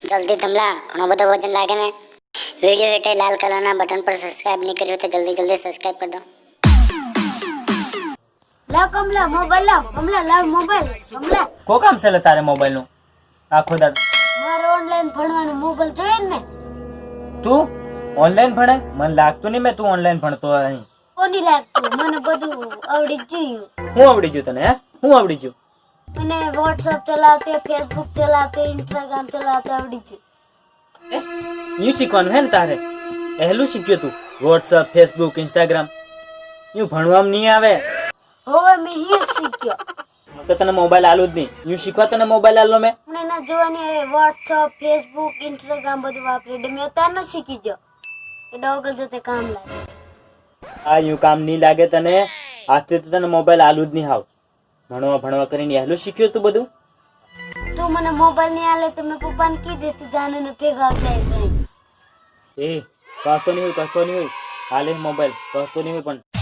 जल्दी धमला घणो બધો वजन लागे में वीडियो हेठे लाल कलर ना बटन पर सब्सक्राइब नहीं करियो तो जल्दी जल्दी सब्सक्राइब कर दो। ला कमला मोबाइल ला कमला ला मोबाइल कमला को काम છે તારે મોબાઈલ નું આખો દાડ મારે ઓનલાઈન ભણવાનો મોબાઈલ જોઈએ ને તું ઓનલાઈન ભણે મને લાગતું નહીં મેં તું ઓનલાઈન ભણતો અહીં કોની લાગતું મને બધું આવડી ગયું હું આવડી ગયું તને હે હું આવડી ગયું મને WhatsApp ચલાવતે Facebook ચલાવતે Instagram ચલાવતે આવડી ગયું યું શીખવાનું હે ને તારે પહેલું શીખ્યો તું WhatsApp Facebook Instagram યું ભણવામાં નહીં આવે હવે મેં હિ શીખ્યો તો તને મોબાઈલ આલું જ નહીં યું શીખવા તને મોબાઈલ આલો મેં મને ના જોવાની WhatsApp Facebook Instagram બધું વાપરી દે મેં અત્યારે ન શીખી ગયો એ ડોગલ જતે કામ લાગે આ યું કામ નહીં લાગે તને આજથી તો તને મોબાઈલ આલું જ નહીં હાવ ભણવા કરીને પહેલું શીખ્યું તું બધું તું મને મોબાઈલ નહીં આલે તો મેં પપ્પાને કીધે તું જાને ને ભેગા જાય છે એ કહતો નહીં હોય હાલે મોબાઈલ કહતો નહીં હોય પણ